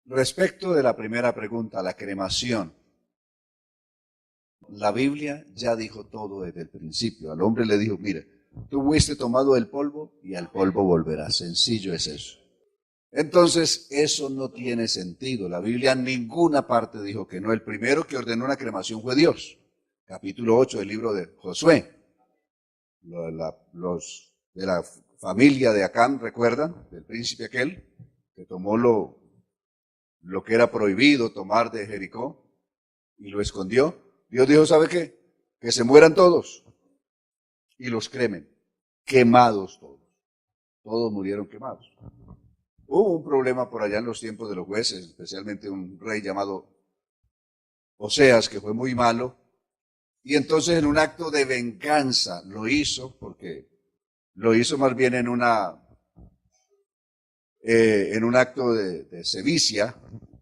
Respecto de la primera pregunta, la cremación. La Biblia ya dijo todo desde el principio. Al hombre le dijo, mire, tú fuiste tomado del polvo y al polvo volverás. Sencillo es eso. Entonces, eso no tiene sentido. La Biblia en ninguna parte dijo que no. El primero que ordenó una cremación fue Dios. Capítulo 8 del libro de Josué. Los de la familia de Acán, ¿recuerdan? Del príncipe aquel, que tomó lo que era prohibido tomar de Jericó y lo escondió. Dios dijo, ¿sabe qué? Que se mueran todos y los cremen. Quemados todos. Todos murieron quemados. Hubo un problema por allá en los tiempos de los jueces, especialmente un rey llamado Oseas, que fue muy malo, y entonces en un acto de venganza lo hizo, porque lo hizo más bien en un acto de sevicia.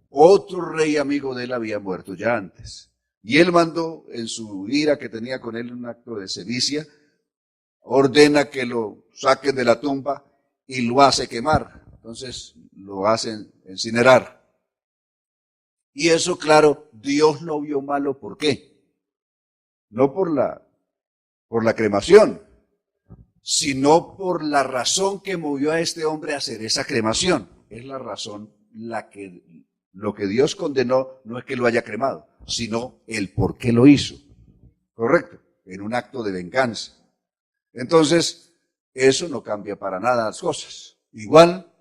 Otro rey amigo de él había muerto ya antes, y él mandó, en su ira que tenía con él en un acto de sevicia, ordena que lo saquen de la tumba y lo hace quemar. Entonces lo hacen incinerar. Y eso, claro, Dios lo vio malo. ¿Por qué? No por la cremación, sino por la razón que movió a este hombre a hacer esa cremación. Es la razón lo que Dios condenó no es que lo haya cremado, sino el por qué lo hizo. ¿Correcto? En un acto de venganza. Entonces, eso no cambia para nada las cosas. Igual,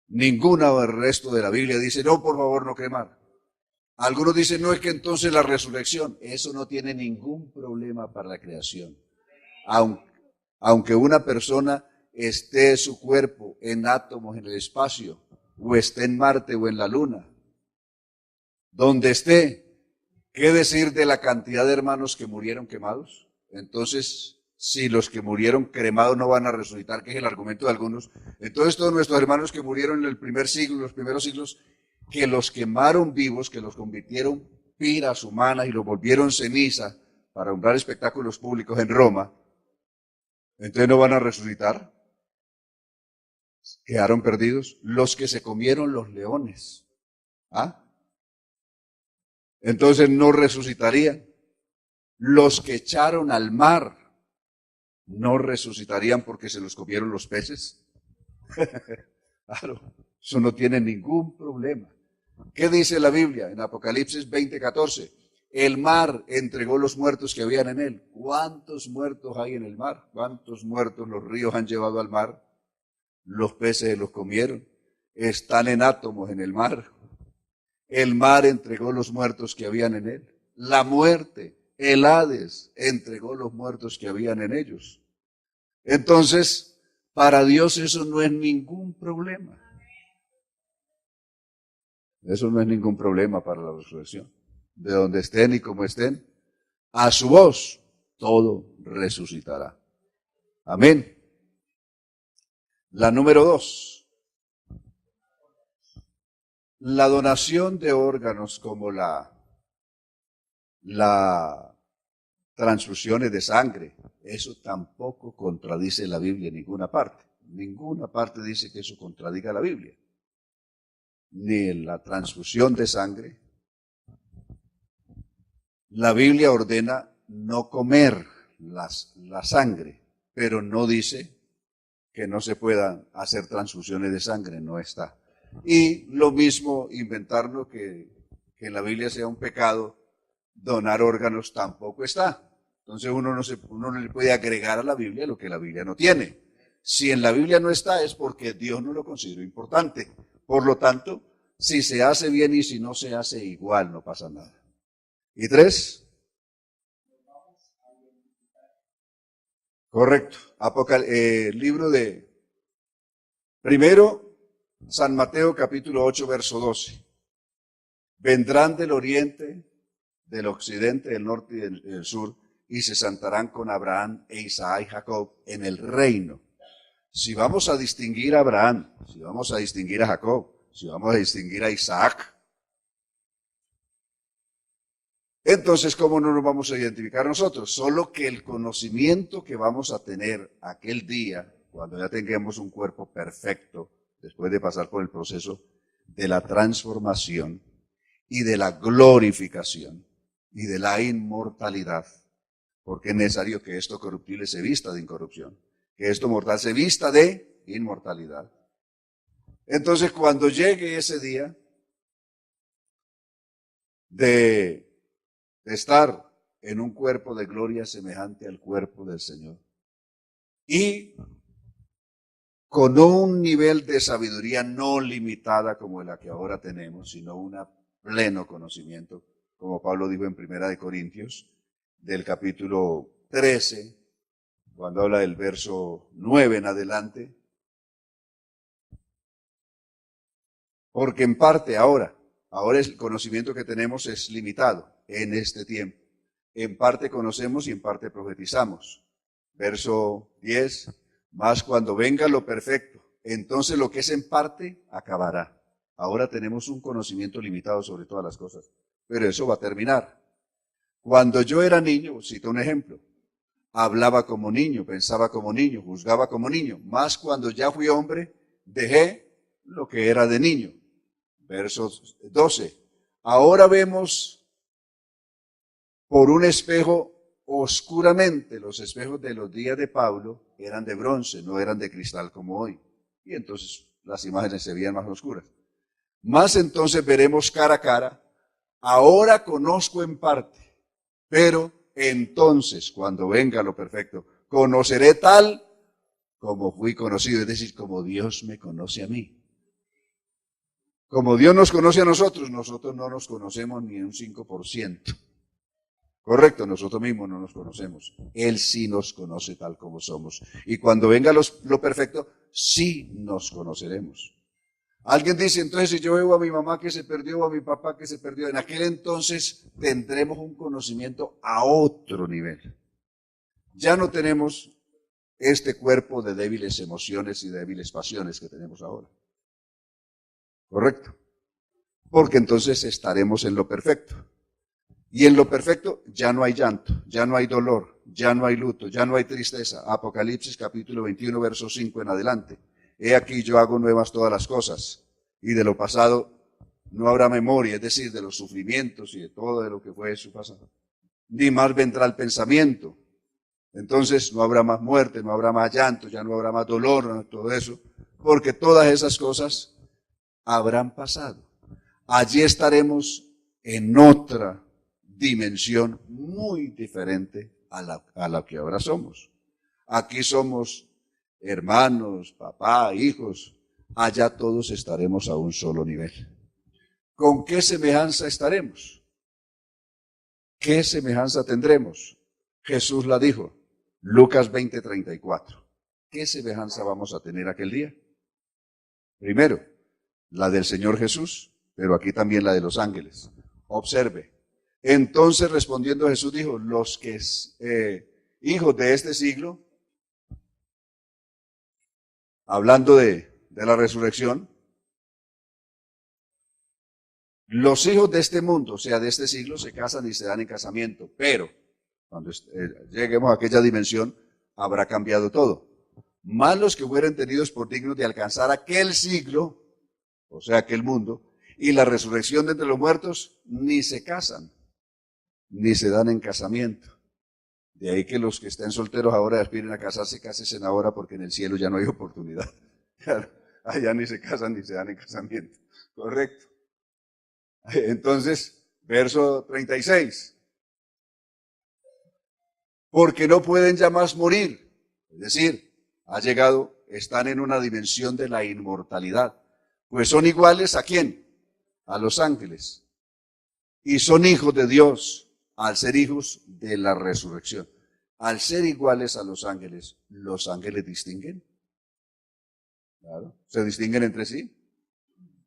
ninguna del resto de la Biblia dice, no, por favor, no cremar. Algunos dicen, no, es que entonces la resurrección, eso no tiene ningún problema para la creación. Aunque una persona esté su cuerpo en átomos en el espacio, o esté en Marte o en la Luna, donde esté, ¿qué decir de la cantidad de hermanos que murieron quemados? Entonces, si los que murieron cremados no van a resucitar, que es el argumento de algunos, entonces todos nuestros hermanos que murieron en el primer siglo, los primeros siglos, que los quemaron vivos, que los convirtieron piras humanas y los volvieron ceniza para honrar espectáculos públicos en Roma, entonces no van a resucitar. Quedaron perdidos los que se comieron los leones. ¿Ah? Entonces no resucitarían. Los que echaron al mar no resucitarían porque se los comieron los peces. Claro, eso no tiene ningún problema. ¿Qué dice la Biblia en Apocalipsis 20:14? El mar entregó los muertos que habían en él. ¿Cuántos muertos hay en el mar? ¿Cuántos muertos los ríos han llevado al mar? Los peces los comieron. Están en átomos en el mar. El mar entregó los muertos que habían en él. La muerte, el Hades, entregó los muertos que habían en ellos. Entonces, para Dios eso no es ningún problema. Eso no es ningún problema para la resurrección. De donde estén y como estén, a su voz todo resucitará. Amén. La número 2. La donación de órganos como las transfusiones de sangre, eso tampoco contradice la Biblia en ninguna parte. Ninguna parte dice que eso contradiga la Biblia. Ni en la transfusión de sangre. La Biblia ordena no comer la sangre, pero no dice que no se puedan hacer transfusiones de sangre, no está. Y lo mismo inventarnos que en la Biblia sea un pecado donar órganos, tampoco está. Entonces uno no le puede agregar a la Biblia lo que la Biblia no tiene. Si en la Biblia no está es porque Dios no lo consideró importante. Por lo tanto, si se hace bien y si no se hace igual, no pasa nada. ¿Y 3? Correcto. Libro de primero, San Mateo capítulo 8, verso 12. Vendrán del oriente, del occidente, del norte y del sur, y se sentarán con Abraham e Isaac y Jacob en el reino. Si vamos a distinguir a Abraham, si vamos a distinguir a Jacob, si vamos a distinguir a Isaac, entonces, ¿cómo no nos vamos a identificar nosotros? Solo que el conocimiento que vamos a tener aquel día, cuando ya tengamos un cuerpo perfecto, después de pasar por el proceso de la transformación y de la glorificación y de la inmortalidad, porque es necesario que esto corruptible se vista de incorrupción, que esto mortal se vista de inmortalidad. Entonces, cuando llegue ese día de estar en un cuerpo de gloria semejante al cuerpo del Señor y con un nivel de sabiduría no limitada como la que ahora tenemos, sino un pleno conocimiento, como Pablo dijo en 1 Corintios, del capítulo 13, cuando habla del verso 9 en adelante, porque en parte ahora el conocimiento que tenemos es limitado en este tiempo. En parte conocemos y en parte profetizamos. Verso 10, mas cuando venga lo perfecto, entonces lo que es en parte acabará. Ahora tenemos un conocimiento limitado sobre todas las cosas, pero eso va a terminar. Cuando yo era niño, cito un ejemplo, hablaba como niño, pensaba como niño, juzgaba como niño, mas cuando ya fui hombre, dejé lo que era de niño. Verso 12, ahora vemos por un espejo oscuramente. Los espejos de los días de Pablo eran de bronce, no eran de cristal como hoy. Y entonces las imágenes se veían más oscuras. Más entonces veremos cara a cara. Ahora conozco en parte, pero entonces, cuando venga lo perfecto, conoceré tal como fui conocido, es decir, como Dios me conoce a mí. Como Dios nos conoce a nosotros, nosotros no nos conocemos ni un 5%. Correcto, nosotros mismos no nos conocemos. Él sí nos conoce tal como somos. Y cuando venga lo perfecto, sí nos conoceremos. Alguien dice, entonces si yo veo a mi mamá que se perdió o a mi papá que se perdió, en aquel entonces tendremos un conocimiento a otro nivel. Ya no tenemos este cuerpo de débiles emociones y débiles pasiones que tenemos ahora. Correcto. Porque entonces estaremos en lo perfecto. Y en lo perfecto ya no hay llanto, ya no hay dolor, ya no hay luto, ya no hay tristeza. Apocalipsis capítulo 21, verso 5 en adelante. He aquí yo hago nuevas todas las cosas, y de lo pasado no habrá memoria, es decir, de los sufrimientos y de todo de lo que fue su pasado. Ni más vendrá el pensamiento. Entonces no habrá más muerte, no habrá más llanto, ya no habrá más dolor, no, todo eso, porque todas esas cosas habrán pasado. Allí estaremos en otra dimensión muy diferente a la que ahora somos. Aquí somos hermanos, papá, hijos. Allá todos estaremos a un solo nivel. ¿Con qué semejanza estaremos? ¿Qué semejanza tendremos? Jesús la dijo, Lucas 20:34. ¿Qué semejanza vamos a tener aquel día? Primero, la del Señor Jesús, pero aquí también la de los ángeles. Observe. Entonces respondiendo Jesús dijo, los que hijos de este siglo, hablando de la resurrección, los hijos de este mundo, o sea, de este siglo, se casan y se dan en casamiento, pero cuando lleguemos a aquella dimensión, habrá cambiado todo. Más los que fueren tenidos por dignos de alcanzar aquel siglo, o sea, aquel mundo, y la resurrección de entre los muertos, ni se casan, ni se dan en casamiento. De ahí que los que estén solteros ahora aspiren a casarse, cásense ahora porque en el cielo ya no hay oportunidad. Allá ni se casan ni se dan en casamiento. Correcto. Entonces, verso 36. Porque no pueden ya más morir. Es decir, están en una dimensión de la inmortalidad. Pues son iguales ¿a quién? A los ángeles. Y son hijos de Dios al ser hijos de la resurrección. Al ser iguales a los ángeles distinguen. Claro. ¿Se distinguen entre sí?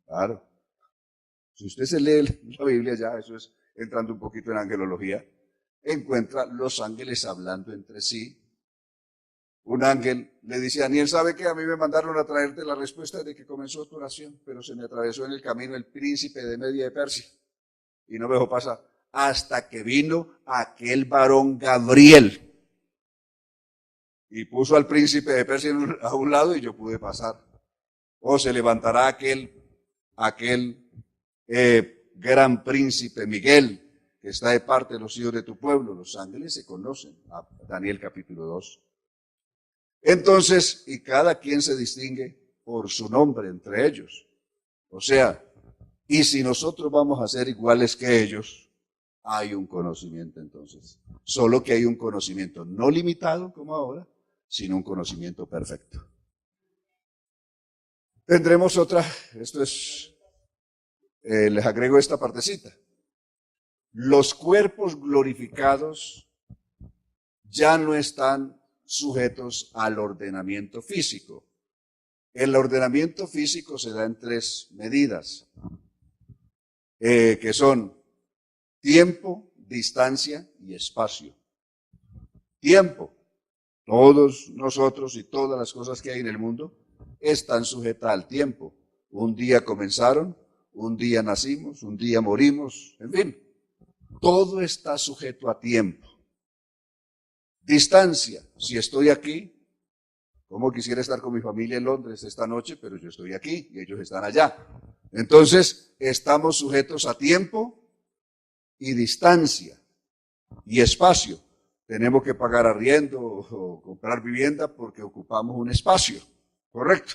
Claro. Si usted se lee la Biblia ya, eso es entrando un poquito en angelología, encuentra los ángeles hablando entre sí. Un ángel le dice a Daniel, ¿sabe qué? A mí me mandaron a traerte la respuesta de que comenzó tu oración, pero se me atravesó en el camino el príncipe de Media de Persia y no me dejó pasar. Hasta que vino aquel varón Gabriel y puso al príncipe de Persia a un lado y yo pude pasar. O se levantará aquel aquel gran príncipe Miguel, que está de parte de los hijos de tu pueblo. Los ángeles se conocen, a Daniel capítulo 2. Entonces, y cada quien se distingue por su nombre entre ellos. O sea, y si nosotros vamos a ser iguales que ellos, hay un conocimiento entonces. Solo que hay un conocimiento no limitado como ahora, sino un conocimiento perfecto. Tendremos otra, esto es, les agrego esta partecita. Los cuerpos glorificados ya no están sujetos al ordenamiento físico. El ordenamiento físico se da en 3 medidas, que son tiempo, distancia y espacio. Tiempo. Todos nosotros y todas las cosas que hay en el mundo están sujetas al tiempo. Un día comenzaron, un día nacimos, un día morimos, en fin. Todo está sujeto a tiempo. Distancia. Si estoy aquí, como quisiera estar con mi familia en Londres esta noche, pero yo estoy aquí y ellos están allá. Entonces, estamos sujetos a tiempo y distancia y espacio. Tenemos que pagar arriendo o comprar vivienda porque ocupamos un espacio, ¿correcto?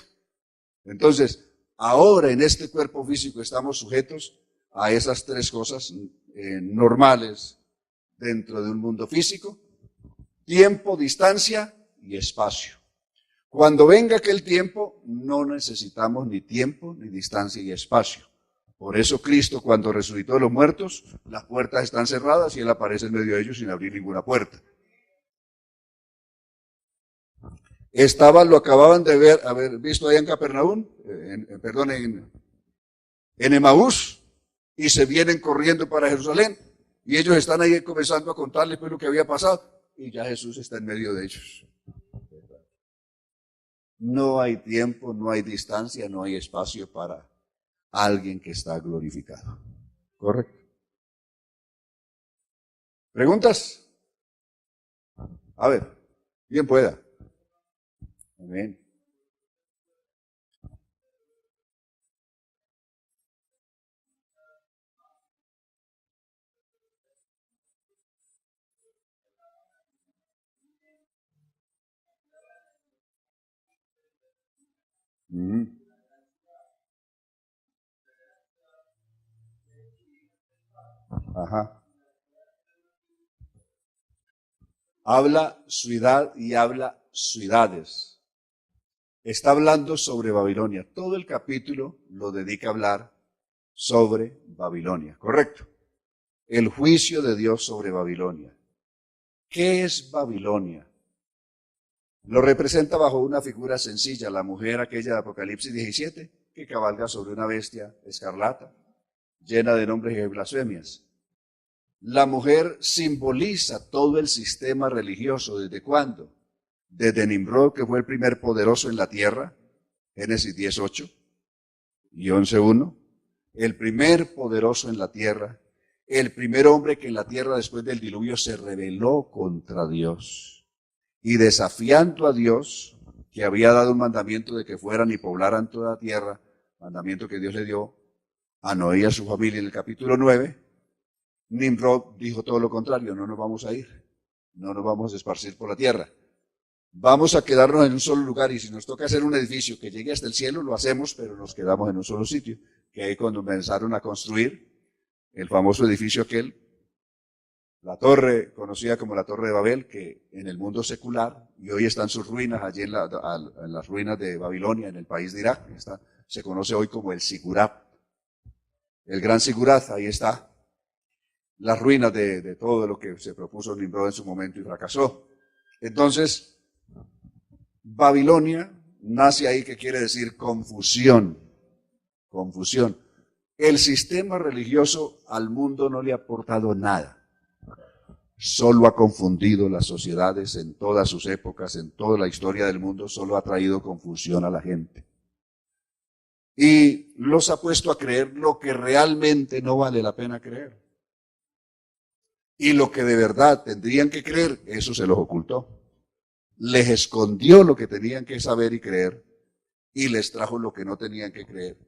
Entonces, ahora en este cuerpo físico estamos sujetos a esas 3 cosas normales dentro de un mundo físico: tiempo, distancia y espacio. Cuando venga aquel tiempo, no necesitamos ni tiempo, ni distancia y espacio. Por eso Cristo, cuando resucitó de los muertos, las puertas están cerradas y Él aparece en medio de ellos sin abrir ninguna puerta. Lo acababan de haber visto allá en Capernaum, en Emaús, y se vienen corriendo para Jerusalén. Y ellos están ahí comenzando a contarles pues lo que había pasado, y ya Jesús está en medio de ellos. No hay tiempo, no hay distancia, no hay espacio para alguien que está glorificado. ¿Correcto? ¿Preguntas? A ver, bien pueda. Amén. Ajá. Habla ciudad y habla ciudades. Está hablando sobre Babilonia. Todo el capítulo lo dedica a hablar sobre Babilonia, ¿correcto? El juicio de Dios sobre Babilonia. ¿Qué es Babilonia? Lo representa bajo una figura sencilla, la mujer aquella de Apocalipsis 17, que cabalga sobre una bestia escarlata, llena de nombres y blasfemias. La mujer simboliza todo el sistema religioso. ¿Desde cuándo? Desde Nimrod, que fue el primer poderoso en la tierra, Génesis 18 y 11:1, el primer poderoso en la tierra, el primer hombre que en la tierra después del diluvio se rebeló contra Dios y desafiando a Dios, que había dado un mandamiento de que fueran y poblaran toda la tierra, mandamiento que Dios le dio a Noé y a su familia en el capítulo 9, Nimrod dijo todo lo contrario: no nos vamos a ir, no nos vamos a esparcir por la tierra. Vamos a quedarnos en un solo lugar y si nos toca hacer un edificio que llegue hasta el cielo, lo hacemos, pero nos quedamos en un solo sitio. Que ahí cuando comenzaron a construir el famoso edificio aquel, la torre conocida como la Torre de Babel, que en el mundo secular, y hoy están sus ruinas allí en las ruinas de Babilonia, en el país de Irak, se conoce hoy como el Sigurat, el gran Sigurat, ahí está, las ruinas de todo lo que se propuso Nimrod en su momento y fracasó. Entonces, Babilonia nace ahí, que quiere decir confusión, confusión. El sistema religioso al mundo no le ha aportado nada, solo ha confundido las sociedades en todas sus épocas, en toda la historia del mundo, solo ha traído confusión a la gente. Y los ha puesto a creer lo que realmente no vale la pena creer. Y lo que de verdad tendrían que creer, eso se los ocultó. Les escondió lo que tenían que saber y creer y les trajo lo que no tenían que creer.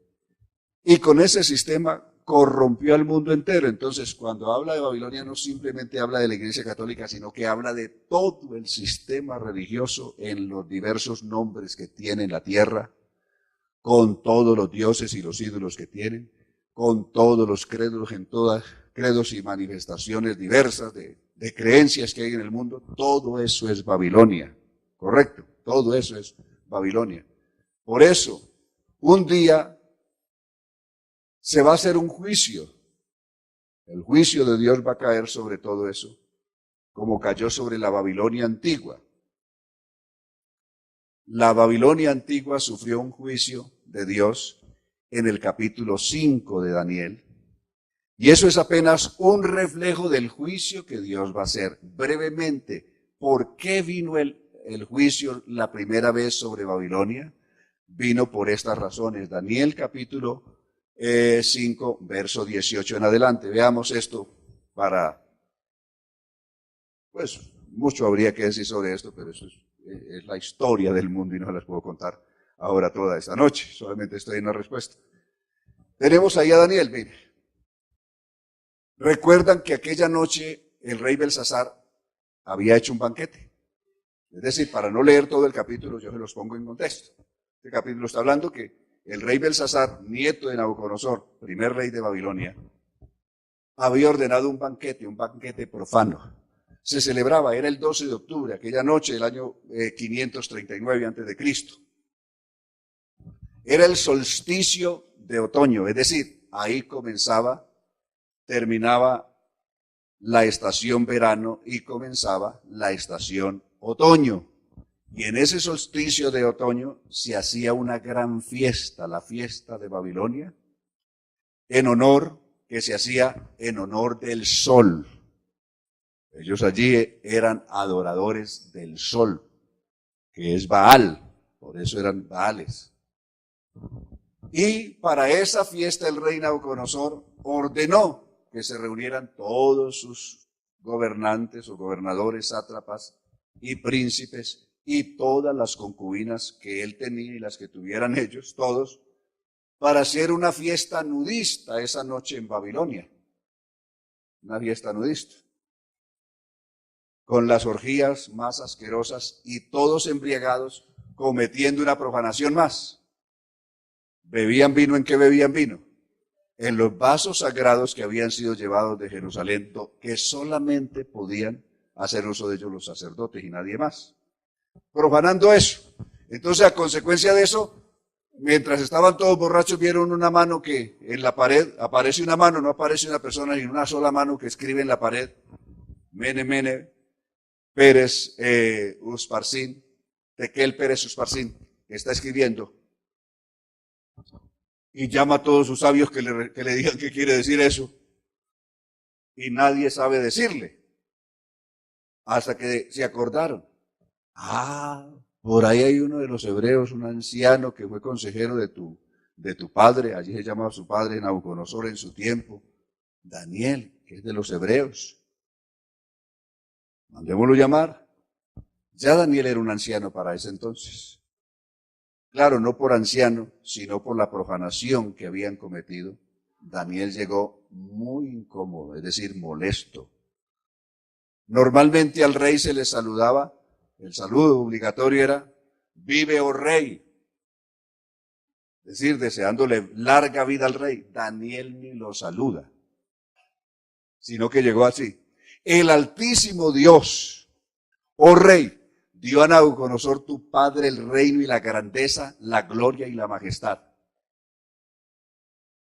Y con ese sistema corrompió al mundo entero. Entonces, cuando habla de Babilonia, no simplemente habla de la Iglesia Católica, sino que habla de todo el sistema religioso en los diversos nombres que tiene la tierra, con todos los dioses y los ídolos que tienen, con todos los credos, en todas credos y manifestaciones diversas de creencias que hay en el mundo. Todo eso es Babilonia, ¿correcto? Todo eso es Babilonia. Por eso, un día se va a hacer un juicio. El juicio de Dios va a caer sobre todo eso, como cayó sobre la Babilonia antigua. La Babilonia antigua sufrió un juicio de Dios en el capítulo 5 de Daniel. Y eso es apenas un reflejo del juicio que Dios va a hacer. Brevemente, ¿por qué vino el juicio la primera vez sobre Babilonia? Vino por estas razones. Daniel capítulo 5, verso 18 en adelante. Veamos esto pues mucho habría que decir sobre esto, pero eso es la historia del mundo y no las puedo contar ahora toda esta noche. Solamente estoy en la respuesta. Tenemos ahí a Daniel, mire. Recuerdan que aquella noche el rey Belsasar había hecho un banquete. Es decir, para no leer todo el capítulo, yo se los pongo en contexto. Este capítulo está hablando que el rey Belsasar, nieto de Nabucodonosor, primer rey de Babilonia, había ordenado un banquete profano. Se celebraba, era el 12 de octubre, aquella noche del año 539 a.C. Era el solsticio de otoño, es decir, ahí terminaba la estación verano y comenzaba la estación otoño. Y en ese solsticio de otoño se hacía una gran fiesta, la fiesta de Babilonia, que se hacía en honor del sol. Ellos allí eran adoradores del sol, que es Baal, por eso eran Baales. Y para esa fiesta el rey Nabucodonosor ordenó que se reunieran todos sus gobernantes o gobernadores, sátrapas y príncipes y todas las concubinas que él tenía y las que tuvieran ellos, todos, para hacer una fiesta nudista esa noche en Babilonia. Una fiesta nudista, con las orgías más asquerosas y todos embriagados cometiendo una profanación más. ¿Bebían vino? ¿En qué bebían vino? En los vasos sagrados que habían sido llevados de Jerusalén, que solamente podían hacer uso de ellos los sacerdotes y nadie más. Profanando eso. Entonces, a consecuencia de eso, mientras estaban todos borrachos, vieron una mano que en la pared, aparece una mano, no aparece una persona, sino una sola mano que escribe en la pared, Mene, Mene, Pérez Usparsin, Tekel Pérez Usparsin, que está escribiendo. Y llama a todos sus sabios que le digan qué quiere decir eso. Y nadie sabe decirle. Hasta que se acordaron. Por ahí hay uno de los hebreos, un anciano que fue consejero de tu padre, allí se llamaba su padre Nabucodonosor en su tiempo, Daniel, que es de los hebreos. Mandémoslo llamar. Ya Daniel era un anciano para ese entonces. Claro, no por anciano, sino por la profanación que habían cometido. Daniel llegó muy incómodo, es decir, molesto. Normalmente al rey se le saludaba, el saludo obligatorio era, vive, oh rey. Es decir, deseándole larga vida al rey. Daniel ni lo saluda, sino que llegó así. El Altísimo Dios, oh rey, dio a Nabucodonosor tu padre el reino y la grandeza, la gloria y la majestad.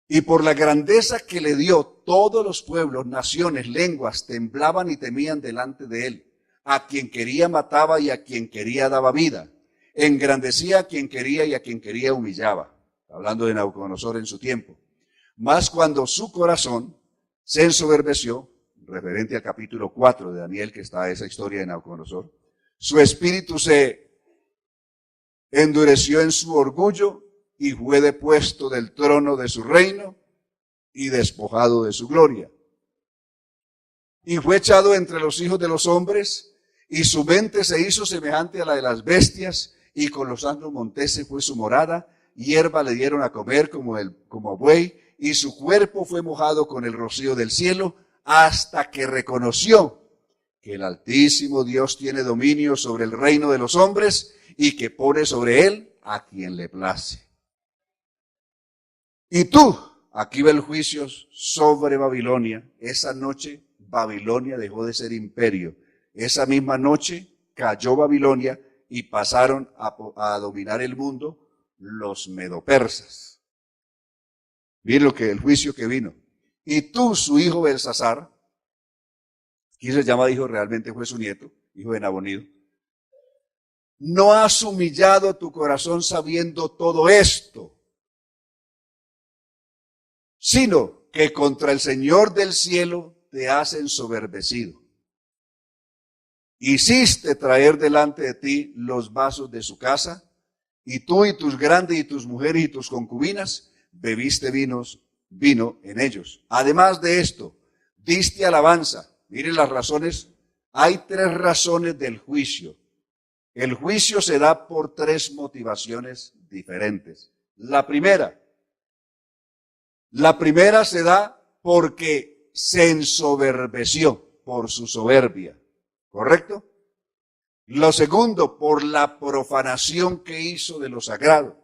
Y por la grandeza que le dio, todos los pueblos, naciones, lenguas, temblaban y temían delante de él. A quien quería mataba y a quien quería daba vida. Engrandecía a quien quería y a quien quería humillaba. Hablando de Nabucodonosor en su tiempo. Mas cuando su corazón se ensoberbeció, referente al capítulo 4 de Daniel, que está esa historia de Nabucodonosor, su espíritu se endureció en su orgullo y fue depuesto del trono de su reino y despojado de su gloria. Y fue echado entre los hijos de los hombres y su mente se hizo semejante a la de las bestias y con los asnos monteses fue su morada hierba le dieron a comer como buey, y su cuerpo fue mojado con el rocío del cielo, hasta que reconoció que el Altísimo Dios tiene dominio sobre el reino de los hombres y que pone sobre él a quien le place. Y tú, aquí va el juicio sobre Babilonia. Esa noche Babilonia dejó de ser imperio. Esa misma noche cayó Babilonia y pasaron a dominar el mundo los medopersas. Miren lo que el juicio que vino. Y tú, su hijo Belsasar, aquí se llama hijo, realmente fue su nieto, hijo de Nabonido, no has humillado tu corazón sabiendo todo esto, sino que contra el Señor del cielo te has ensoberbecido. Hiciste traer delante de ti los vasos de su casa, y tú y tus grandes y tus mujeres y tus concubinas bebiste vino en ellos. Además de esto, diste alabanza. Miren las razones. Hay 3 razones del juicio. El juicio se da por 3 motivaciones diferentes. La primera se da porque se ensoberbeció por su soberbia. ¿Correcto? Lo segundo, por la profanación que hizo de lo sagrado.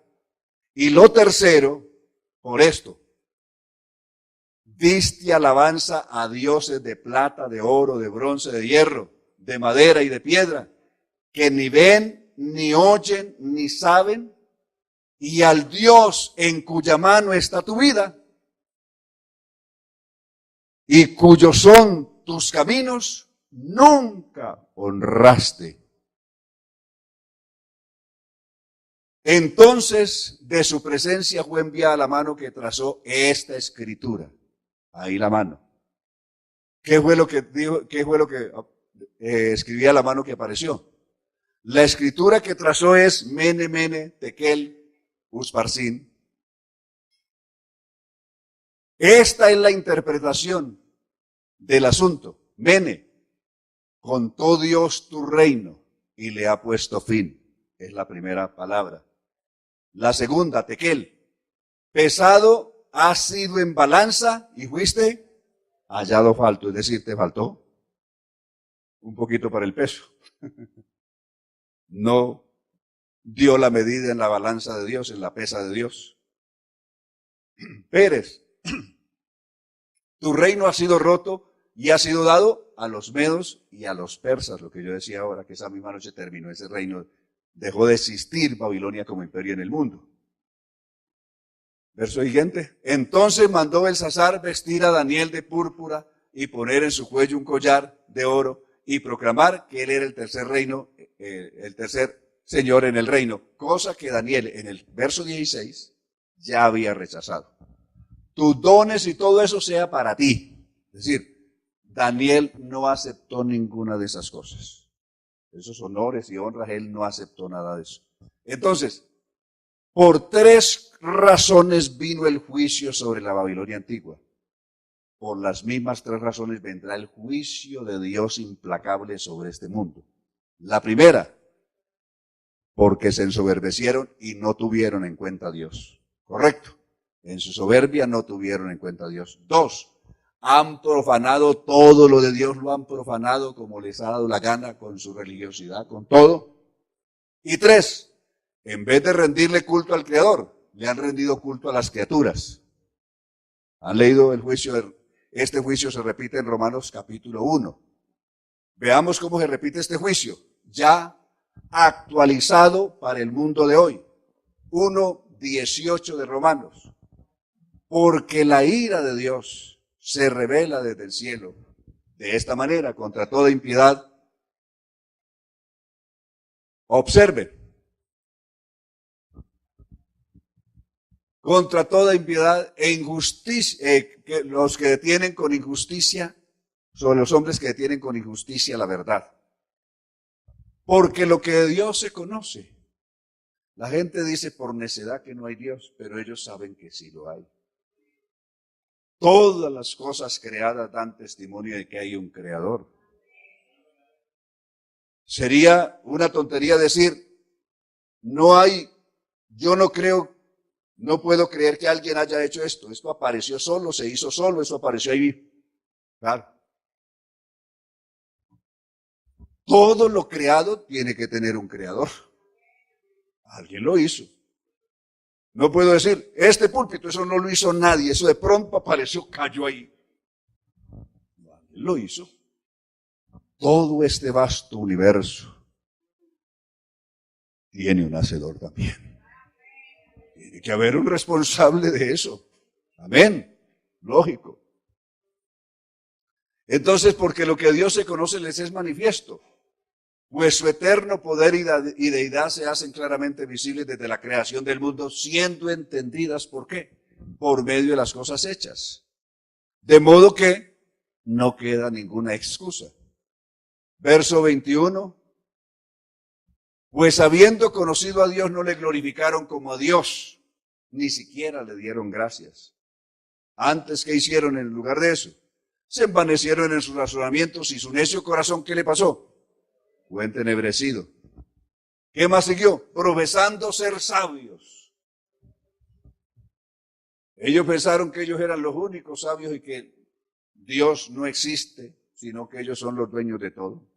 Y lo tercero, por esto. Diste alabanza a dioses de plata, de oro, de bronce, de hierro, de madera y de piedra, que ni ven, ni oyen, ni saben, y al Dios en cuya mano está tu vida, y cuyos son tus caminos, nunca honraste. Entonces de su presencia fue enviada la mano que trazó esta escritura. Ahí la mano. ¿Qué fue lo que dijo? ¿Qué fue lo que escribía la mano que apareció? La escritura que trazó es Mene, Mene, Tekel, Usparsin. Esta es la interpretación del asunto. Mene, contó Dios tu reino y le ha puesto fin. Es la primera palabra. La segunda, Tekel, pesado has sido en balanza y fuiste hallado falto, es decir, te faltó un poquito para el peso. No dio la medida en la balanza de Dios, en la pesa de Dios. Pérez, tu reino ha sido roto y ha sido dado a los medos y a los persas, lo que yo decía ahora, que esa misma noche terminó ese reino. Dejó de existir Babilonia como imperio en el mundo. Verso siguiente. Entonces mandó Belsasar vestir a Daniel de púrpura y poner en su cuello un collar de oro y proclamar que él era el tercer señor en el reino, cosa que Daniel en el verso 16 ya había rechazado. Tus dones y todo eso sea para ti. Es decir, Daniel no aceptó ninguna de esas cosas. Esos honores y honras, él no aceptó nada de eso. Entonces, por 3 razones vino el juicio sobre la Babilonia antigua. Por las mismas 3 razones vendrá el juicio de Dios implacable sobre este mundo. La primera, porque se ensoberbecieron y no tuvieron en cuenta a Dios. ¿Correcto? En su soberbia no tuvieron en cuenta a Dios. 2, han profanado todo lo de Dios, lo han profanado como les ha dado la gana, con su religiosidad, con todo. Y 3, en vez de rendirle culto al Creador, le han rendido culto a las criaturas. ¿Han leído el juicio? Este juicio se repite en Romanos capítulo 1. Veamos cómo se repite este juicio, ya actualizado para el mundo de hoy. 1:18 de Romanos. Porque la ira de Dios se revela desde el cielo de esta manera contra toda impiedad. Observe. Contra toda impiedad e injusticia, los que detienen con injusticia, sobre los hombres que detienen con injusticia la verdad. Porque lo que de Dios se conoce. La gente dice por necedad que no hay Dios, pero ellos saben que sí lo hay. Todas las cosas creadas dan testimonio de que hay un creador. Sería una tontería decir, yo no creo No puedo creer que alguien haya hecho esto. Esto apareció solo, se hizo solo, eso apareció ahí. Claro. Todo lo creado tiene que tener un creador. Alguien lo hizo. No puedo decir, este púlpito, eso no lo hizo nadie, eso de pronto apareció, cayó ahí. Alguien lo hizo. Todo este vasto universo tiene un hacedor también. Tiene que haber un responsable de eso. Amén. Lógico. Entonces, porque lo que a Dios se conoce les es manifiesto, pues su eterno poder y deidad se hacen claramente visibles desde la creación del mundo, siendo entendidas, ¿por qué? Por medio de las cosas hechas. De modo que no queda ninguna excusa. Verso 21. Pues habiendo conocido a Dios no le glorificaron como a Dios, ni siquiera le dieron gracias. Antes, ¿qué hicieron en lugar de eso? Se envanecieron en sus razonamientos y su necio corazón, ¿qué le pasó? Fue entenebrecido. ¿Qué más siguió? Profesando ser sabios. Ellos pensaron que ellos eran los únicos sabios y que Dios no existe, sino que ellos son los dueños de todo.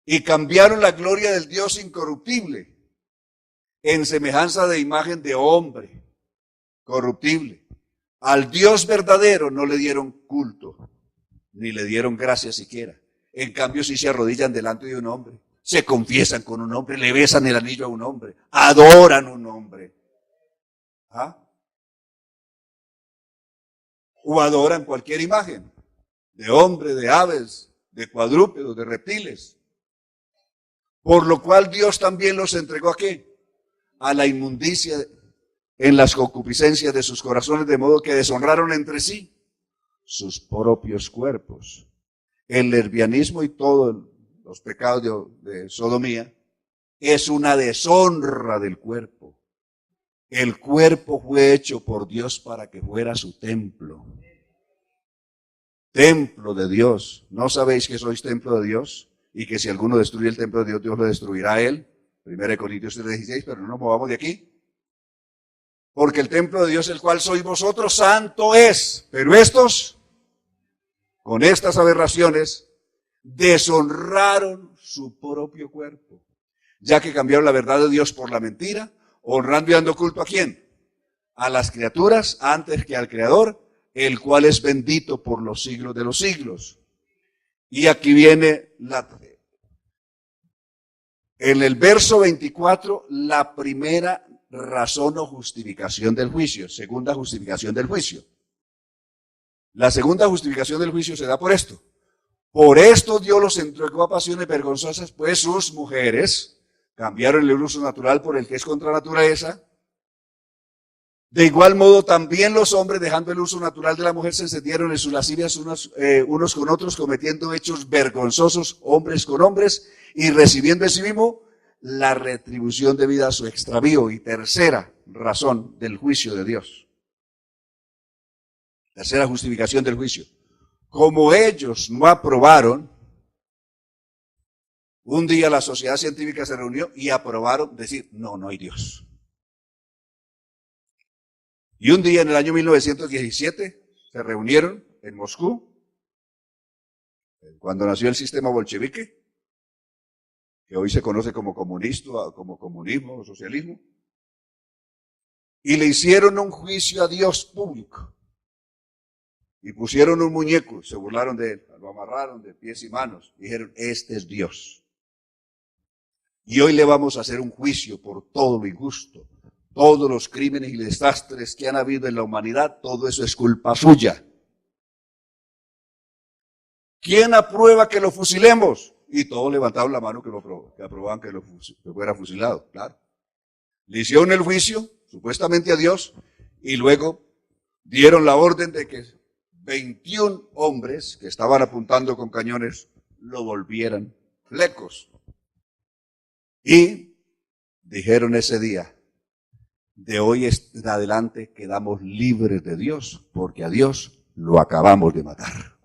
Y cambiaron la gloria del Dios incorruptible en semejanza de imagen de hombre corruptible. Al Dios verdadero no le dieron culto, ni le dieron gracia siquiera. En cambio, sí se arrodillan delante de un hombre, se confiesan con un hombre, le besan el anillo a un hombre, adoran a un hombre. ¿Ah? O adoran cualquier imagen, de hombre, de aves, de cuadrúpedos, de reptiles. Por lo cual Dios también los entregó ¿a qué? A la inmundicia en las concupiscencias de sus corazones, de modo que deshonraron entre sí sus propios cuerpos. El lesbianismo y todos los pecados de sodomía es una deshonra del cuerpo. El cuerpo fue hecho por Dios para que fuera su templo. Templo de Dios. ¿No sabéis que sois templo de Dios? Y que si alguno destruye el templo de Dios, Dios lo destruirá a él. 1 Corintios 3:16, pero no nos movamos de aquí. Porque el templo de Dios, el cual sois vosotros, santo es. Pero estos, con estas aberraciones, deshonraron su propio cuerpo, ya que cambiaron la verdad de Dios por la mentira, honrando y dando culto ¿a quién? A las criaturas antes que al Creador, el cual es bendito por los siglos de los siglos. Y aquí viene en el verso 24, la primera razón o justificación del juicio, segunda justificación del juicio. La segunda justificación del juicio se da por esto. Por esto Dios los entregó a pasiones vergonzosas, pues sus mujeres cambiaron el uso natural por el que es contra naturaleza. De igual modo, también los hombres, dejando el uso natural de la mujer, se encendieron en sus lascivias unos con otros, cometiendo hechos vergonzosos, hombres con hombres, y recibiendo en sí mismo la retribución debida a su extravío. Y tercera razón del juicio de Dios. Tercera justificación del juicio. Como ellos no aprobaron, un día la sociedad científica se reunió y aprobaron decir, no, no hay Dios. Y un día en el año 1917 se reunieron en Moscú, cuando nació el sistema bolchevique, que hoy se conoce como comunismo o socialismo, y le hicieron un juicio a Dios público. Y pusieron un muñeco, se burlaron de él, lo amarraron de pies y manos, y dijeron, este es Dios. Y hoy le vamos a hacer un juicio por todo lo injusto. Todos los crímenes y desastres que han habido en la humanidad, todo eso es culpa suya. ¿Quién aprueba que lo fusilemos? Y todos levantaron la mano que aprobaban que fuera fusilado, claro. Le hicieron el juicio, supuestamente a Dios, y luego dieron la orden de que 21 hombres que estaban apuntando con cañones lo volvieran flecos. Y dijeron ese día, de hoy en adelante quedamos libres de Dios, porque a Dios lo acabamos de matar.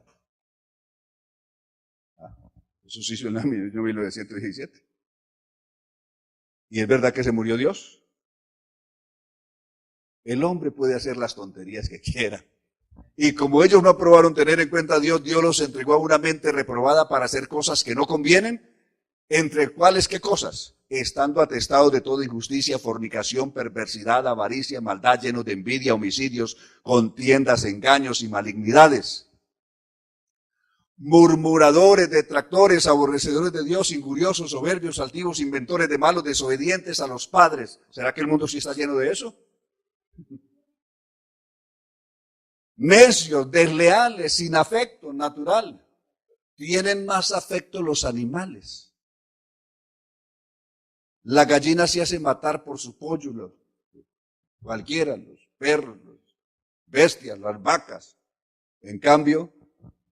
Eso se hizo en el año 1917. ¿Y es verdad que se murió Dios? El hombre puede hacer las tonterías que quiera. Y como ellos no aprobaron tener en cuenta a Dios, Dios los entregó a una mente reprobada para hacer cosas que no convienen, entre cuáles qué cosas, estando atestados de toda injusticia, fornicación, perversidad, avaricia, maldad, llenos de envidia, homicidios, contiendas, engaños y malignidades. Murmuradores, detractores, aborrecedores de Dios, injuriosos, soberbios, altivos, inventores de malos, desobedientes a los padres. ¿Será que el mundo sí está lleno de eso? Necios, desleales, sin afecto natural. Tienen más afecto los animales. La gallina se hace matar por su pollo, cualquiera, los perros, las bestias, las vacas. En cambio,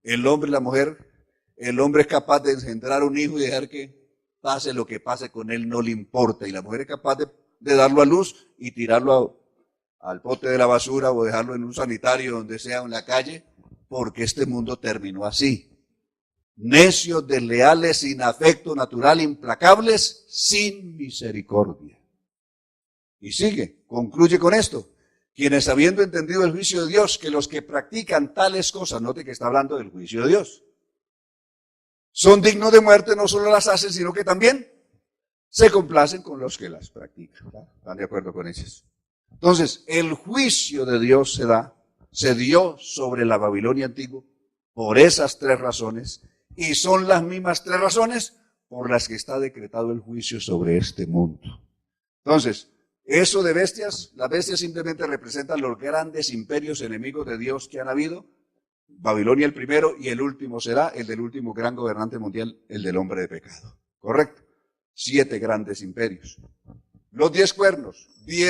el hombre y la mujer, el hombre es capaz de engendrar un hijo y dejar que pase lo que pase con él, no le importa. Y la mujer es capaz de darlo a luz y tirarlo al bote de la basura o dejarlo en un sanitario, donde sea, en la calle, porque este mundo terminó así. Necios, desleales, sin afecto natural, implacables, sin misericordia. Y sigue, concluye con esto. Quienes habiendo entendido el juicio de Dios, que los que practican tales cosas, note que está hablando del juicio de Dios, son dignos de muerte, no solo las hacen, sino que también se complacen con los que las practican. ¿Están de acuerdo con ellos? Entonces, el juicio de Dios se dio sobre la Babilonia antigua por esas tres razones, y son las mismas tres razones por las que está decretado el juicio sobre este mundo. Entonces, eso de bestias, las bestias simplemente representan los grandes imperios enemigos de Dios que han habido. Babilonia el primero, y el último será el del último gran gobernante mundial, el del hombre de pecado. ¿Correcto? 7 grandes imperios. Los 10 cuernos,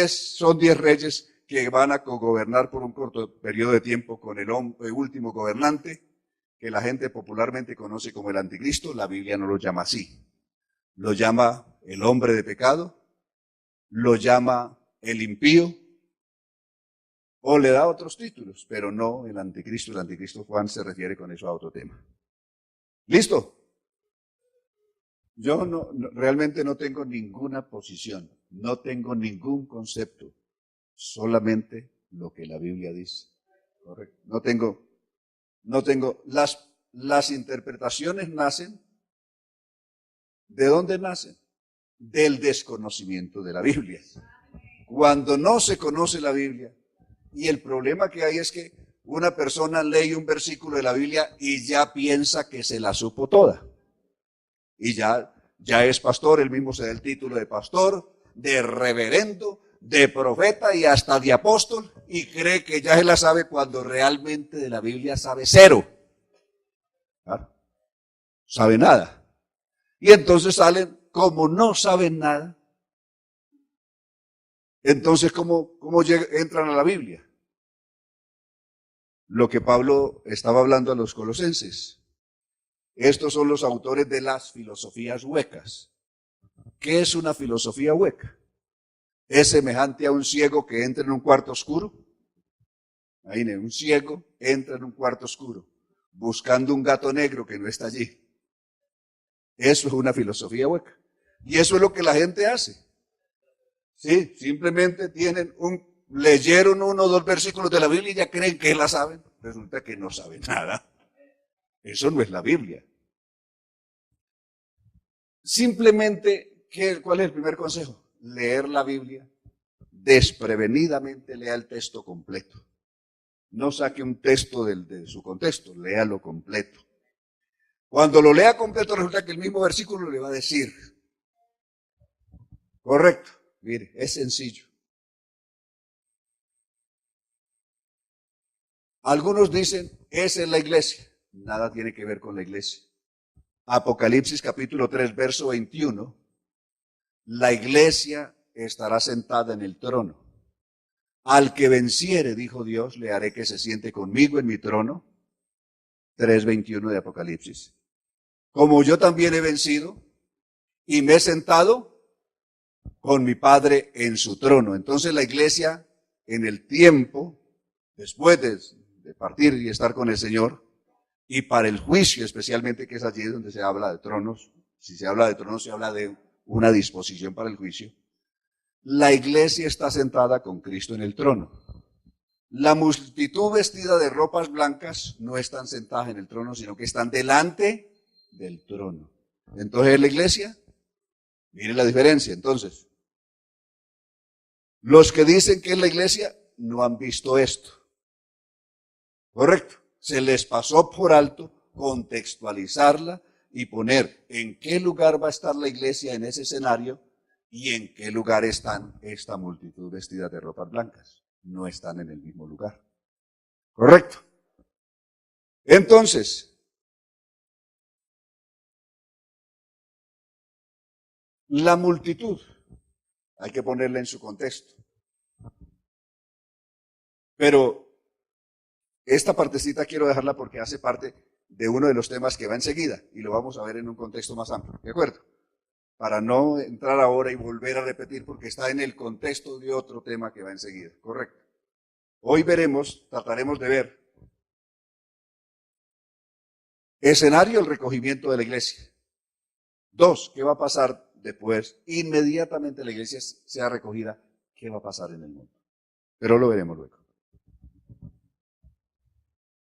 son 10 reyes que van a cogobernar por un corto periodo de tiempo con el último gobernante, que la gente popularmente conoce como el anticristo. La Biblia no lo llama así. Lo llama el hombre de pecado, lo llama el impío, o le da otros títulos, pero no el anticristo. El anticristo, Juan se refiere con eso a otro tema. ¿Listo? Yo realmente no tengo ninguna posición, no tengo ningún concepto, solamente lo que la Biblia dice. ¿Correcto? No tengo, las interpretaciones nacen, ¿de dónde nacen? Del desconocimiento de la Biblia. Cuando no se conoce la Biblia, y el problema que hay es que una persona lee un versículo de la Biblia y ya piensa que se la supo toda. Y ya es pastor, él mismo se da el título de pastor, de reverendo, de profeta y hasta de apóstol, y cree que ya se la sabe cuando realmente de la Biblia sabe cero. Claro, sabe nada. Y entonces salen, como no saben nada, entonces ¿cómo entran a la Biblia? Lo que Pablo estaba hablando a los colosenses. Estos son los autores de las filosofías huecas. ¿Qué es una filosofía hueca? Es semejante a un ciego que entra en un cuarto oscuro. Imagínense, un ciego entra en un cuarto oscuro buscando un gato negro que no está allí. Eso es una filosofía hueca. Y eso es lo que la gente hace. Sí, simplemente leyeron 1 o 2 versículos de la Biblia y ya creen que la saben. Resulta que no saben nada. Eso no es la Biblia. Simplemente, ¿cuál es el primer consejo? Leer la Biblia. Desprevenidamente lea el texto completo. No saque un texto de su contexto, léalo completo. Cuando lo lea completo, resulta que el mismo versículo le va a decir. Correcto. Mire, es sencillo. Algunos dicen, esa es la iglesia. Nada tiene que ver con la iglesia. Apocalipsis capítulo 3, verso 21. La iglesia estará sentada en el trono. Al que venciere, dijo Dios, le haré que se siente conmigo en mi trono. 3:21 de Apocalipsis. Como yo también he vencido y me he sentado con mi Padre en su trono. Entonces la iglesia, en el tiempo, después de partir y estar con el Señor, y para el juicio especialmente, que es allí donde se habla de tronos, si se habla de tronos, se habla de una disposición para el juicio. La iglesia está sentada con Cristo en el trono. La multitud vestida de ropas blancas no están sentadas en el trono, sino que están delante del trono. Entonces, la iglesia, miren la diferencia. Entonces, los que dicen que es la iglesia no han visto esto. Correcto. Se les pasó por alto contextualizarla y poner en qué lugar va a estar la iglesia en ese escenario y en qué lugar están esta multitud vestida de ropas blancas. No están en el mismo lugar. Correcto. Entonces, la multitud, hay que ponerla en su contexto. Pero esta partecita quiero dejarla porque hace parte de uno de los temas que va enseguida y lo vamos a ver en un contexto más amplio. ¿De acuerdo? Para no entrar ahora y volver a repetir porque está en el contexto de otro tema que va enseguida. Correcto. Hoy trataremos de ver escenario, el recogimiento de la iglesia. 2, ¿qué va a pasar después? Inmediatamente la iglesia sea recogida, ¿qué va a pasar en el mundo? Pero lo veremos luego.